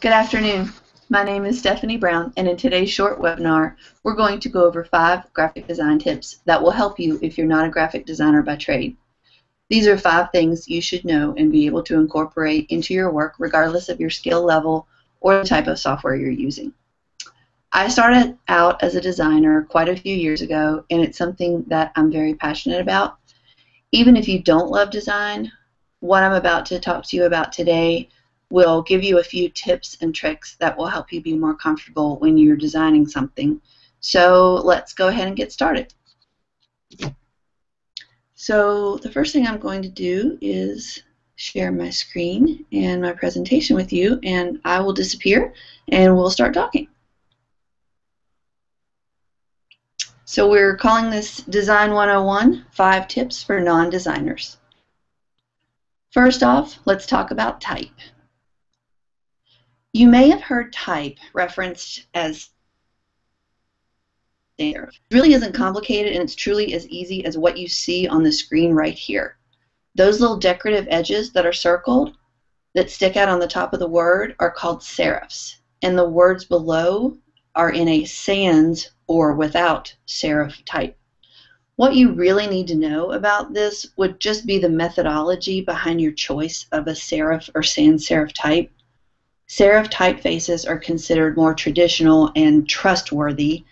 Good afternoon. My name is Stephanie Brown, and in today's short webinar, we're going to go over 5 graphic design tips that will help you if you're not a graphic designer by trade. These are 5 things you should know and be able to incorporate into your work regardless of your skill level or the type of software you're using. I started out as a designer quite a few years ago, and it's something that I'm very passionate about. Even if you don't love design, what I'm about to talk to you about today will give you a few tips and tricks that will help you be more comfortable when you're designing something. So let's go ahead and get started. So the first thing I'm going to do is share my screen and my presentation with you, and I will disappear and we'll start talking. So we're calling this Design 101, 5 tips for non-designers. First off, let's talk about type. You may have heard type referenced as there. It really isn't complicated, and it's truly as easy as what you see on the screen right here. Those little decorative edges that are circled that stick out on the top of the word are called serifs, and the words below are in a sans or without serif type. What you really need to know about this would just be the methodology behind your choice of a serif or sans serif type. Serif typefaces are considered more traditional and trustworthy,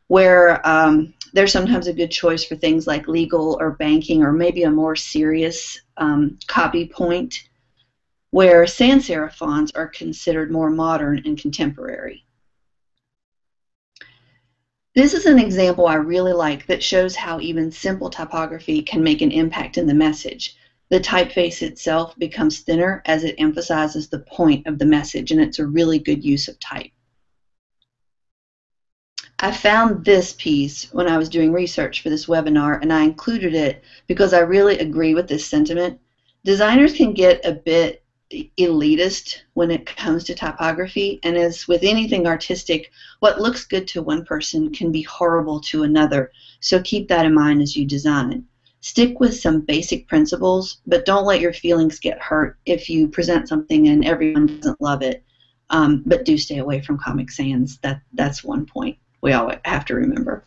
where they're sometimes a good choice for things like legal or banking or maybe a more serious copy point, where sans serif fonts are considered more modern and contemporary. This is an example I really like that shows how even simple typography can make an impact in the message. The typeface itself becomes thinner as it emphasizes the point of the message, and it's a really good use of type. I found this piece when I was doing research for this webinar, and I included it because I really agree with this sentiment. Designers can get a bit elitist when it comes to typography, and as with anything artistic, what looks good to one person can be horrible to another, so keep that in mind as you design. Stick with some basic principles, but don't let your feelings get hurt if you present something and everyone doesn't love it. But do stay away from Comic Sans. That's one point we all have to remember.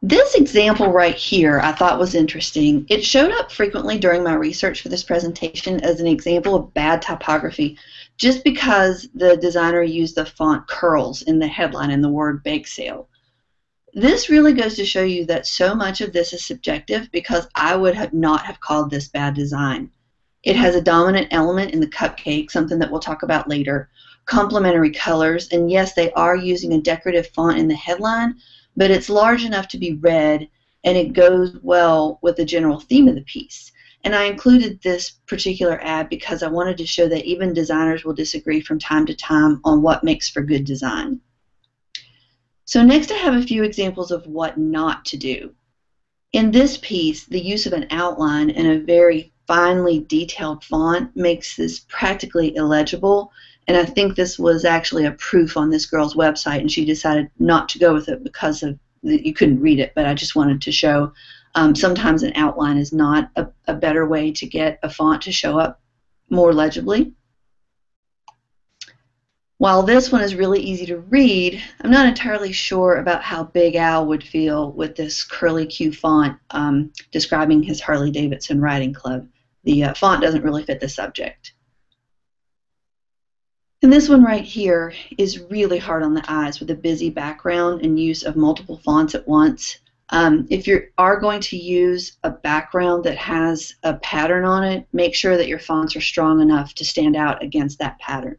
This example right here I thought was interesting. It showed up frequently during my research for this presentation as an example of bad typography just because the designer used the font curls in the headline and the word bake sale. This really goes to show you that so much of this is subjective because I would not have called this bad design. It has a dominant element in the cupcake, something that we'll talk about later, complementary colors, and yes, they are using a decorative font in the headline, but it's large enough to be read and it goes well with the general theme of the piece. And I included this particular ad because I wanted to show that even designers will disagree from time to time on what makes for good design. So next I have a few examples of what not to do. In this piece, the use of an outline and a very finely detailed font makes this practically illegible, and I think this was actually a proof on this girl's website, and she decided not to go with it because of you couldn't read it, but I just wanted to show sometimes an outline is not a better way to get a font to show up more legibly. While this one is really easy to read, I'm not entirely sure about how Big Al would feel with this curly Q font describing his Harley-Davidson riding club. The font doesn't really fit the subject. And this one right here is really hard on the eyes with a busy background and use of multiple fonts at once. If you are going to use a background that has a pattern on it, make sure that your fonts are strong enough to stand out against that pattern.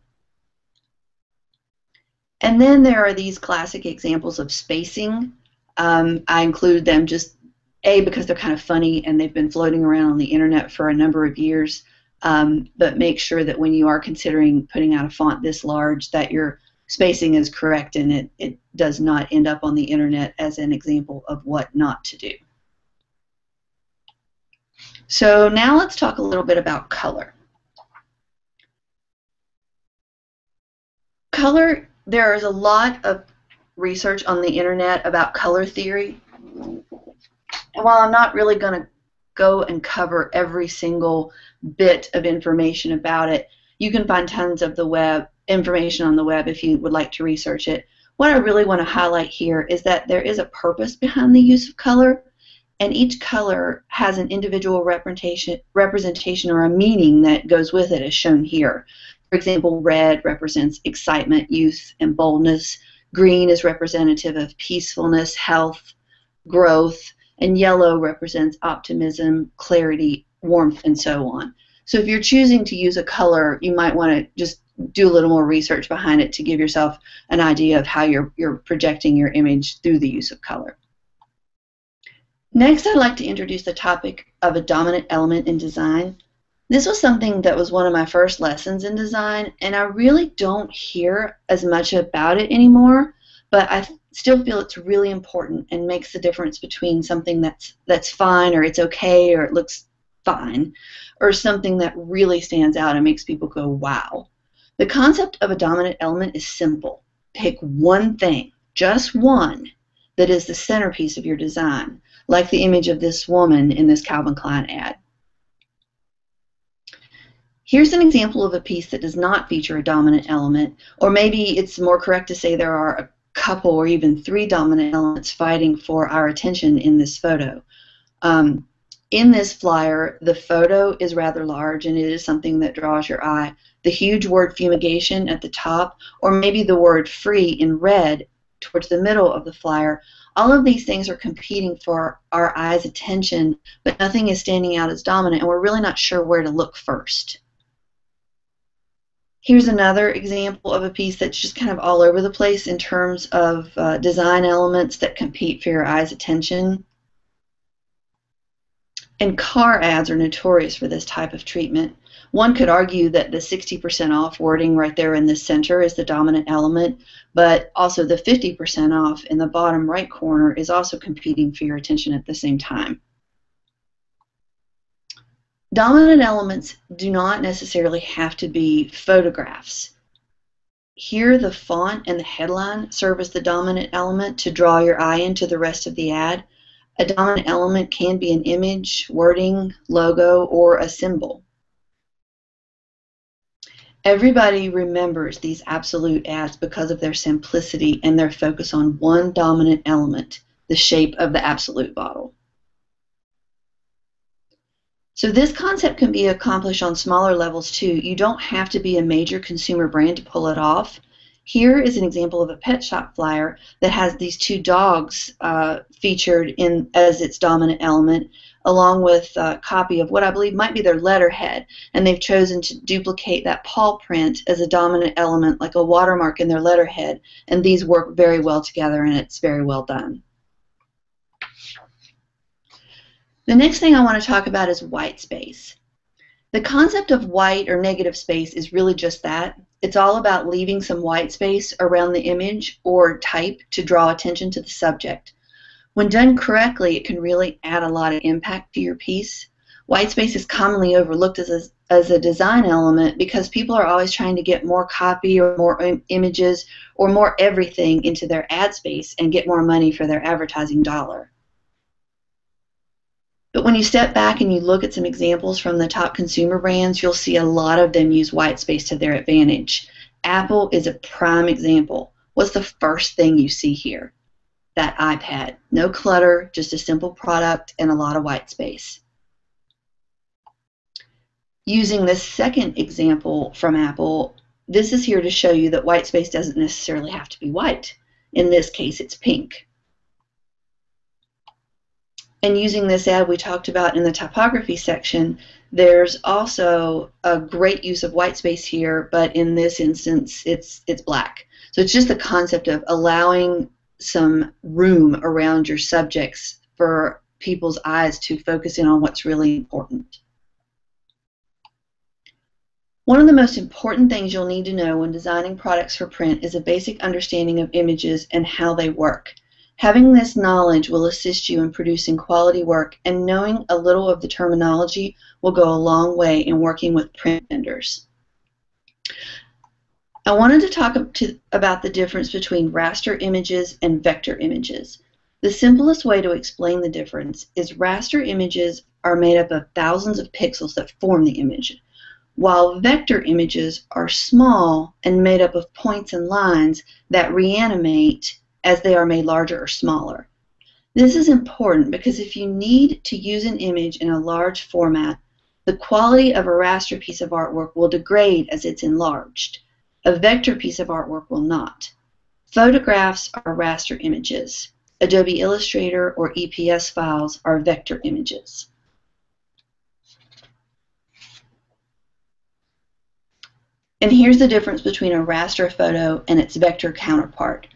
And then there are these classic examples of spacing. I included them just, because they're kind of funny and they've been floating around on the internet for a number of years, but make sure that when you are considering putting out a font this large that your spacing is correct and it does not end up on the internet as an example of what not to do. So now let's talk a little bit about color. Color, there is a lot of research on the internet about color theory. And while I'm not really going to go and cover every single bit of information about it. You can find tons of the information on the web if you would like to research it. What I really want to highlight here is that there is a purpose behind the use of color, and each color has an individual representation or a meaning that goes with it, as shown here. For example, red represents excitement, youth, and boldness. Green is representative of peacefulness, health, growth, and yellow represents optimism, clarity, warmth, and so on. So if you're choosing to use a color, you might want to just do a little more research behind it to give yourself an idea of how you're projecting your image through the use of color. Next, I'd like to introduce the topic of a dominant element in design. This was something that was one of my first lessons in design, and I really don't hear as much about it anymore, but I still feel it's really important and makes the difference between something that's fine, or it's okay, or it looks fine, or something that really stands out and makes people go, wow. The concept of a dominant element is simple. Pick one thing, just one, that is the centerpiece of your design, like the image of this woman in this Calvin Klein ad. Here's an example of a piece that does not feature a dominant element, or maybe it's more correct to say there are a couple or even 3 dominant elements fighting for our attention in this photo. In this flyer, the photo is rather large and it is something that draws your eye. The huge word fumigation at the top, or maybe the word free in red towards the middle of the flyer, all of these things are competing for our eye's attention, but nothing is standing out as dominant, and we're really not sure where to look first. Here's another example of a piece that's just kind of all over the place in terms of design elements that compete for your eye's attention. And car ads are notorious for this type of treatment. One could argue that the 60% off wording right there in the center is the dominant element, but also the 50% off in the bottom right corner is also competing for your attention at the same time. Dominant elements do not necessarily have to be photographs. Here, the font and the headline serve as the dominant element to draw your eye into the rest of the ad. A dominant element can be an image, wording, logo, or a symbol. Everybody remembers these absolute ads because of their simplicity and their focus on one dominant element, the shape of the absolute bottle. So this concept can be accomplished on smaller levels too. You don't have to be a major consumer brand to pull it off. Here is an example of a pet shop flyer that has these 2 dogs featured as its dominant element, along with a copy of what I believe might be their letterhead, and they've chosen to duplicate that paw print as a dominant element, like a watermark in their letterhead, and these work very well together, and it's very well done. The next thing I want to talk about is white space. The concept of white or negative space is really just that. It's all about leaving some white space around the image or type to draw attention to the subject. When done correctly, it can really add a lot of impact to your piece. White space is commonly overlooked as a design element because people are always trying to get more copy or more images or more everything into their ad space and get more money for their advertising dollar. But when you step back and you look at some examples from the top consumer brands, you'll see a lot of them use white space to their advantage. Apple is a prime example. What's the first thing you see here? That iPad. No clutter, just a simple product and a lot of white space. Using this second example from Apple, this is here to show you that white space doesn't necessarily have to be white. In this case, it's pink. And using this ad we talked about in the typography section, there's also a great use of white space here, but in this instance, it's black. So it's just the concept of allowing some room around your subjects for people's eyes to focus in on what's really important. One of the most important things you'll need to know when designing products for print is a basic understanding of images and how they work. Having this knowledge will assist you in producing quality work, and knowing a little of the terminology will go a long way in working with print vendors. I wanted to talk about the difference between raster images and vector images. The simplest way to explain the difference is raster images are made up of thousands of pixels that form the image, while vector images are small and made up of points and lines that reanimate as they are made larger or smaller. This is important because if you need to use an image in a large format, the quality of a raster piece of artwork will degrade as it's enlarged. A vector piece of artwork will not. Photographs are raster images. Adobe Illustrator or EPS files are vector images. And here's the difference between a raster photo and its vector counterpart.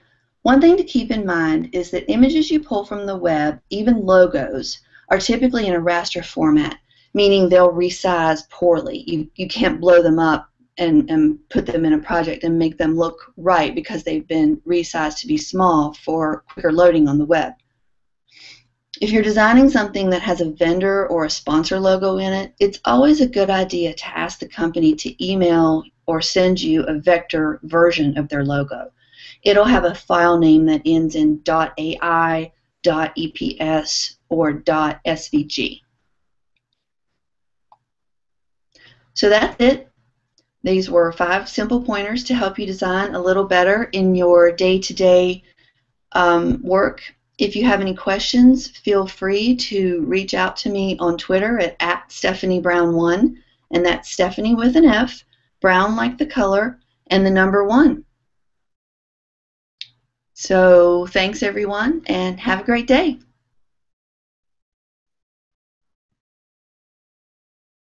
One thing to keep in mind is that images you pull from the web, even logos, are typically in a raster format, meaning they'll resize poorly. You can't blow them up and put them in a project and make them look right because they've been resized to be small for quicker loading on the web. If you're designing something that has a vendor or a sponsor logo in it, it's always a good idea to ask the company to email or send you a vector version of their logo. It'll have a file name that ends in .ai, .eps, or .svg. So that's it. These were 5 simple pointers to help you design a little better in your day-to-day work. If you have any questions, feel free to reach out to me on Twitter at @StephanieBrown1, and that's Stephanie with an F, Brown like the color, and the number 1. So thanks everyone, and have a great day.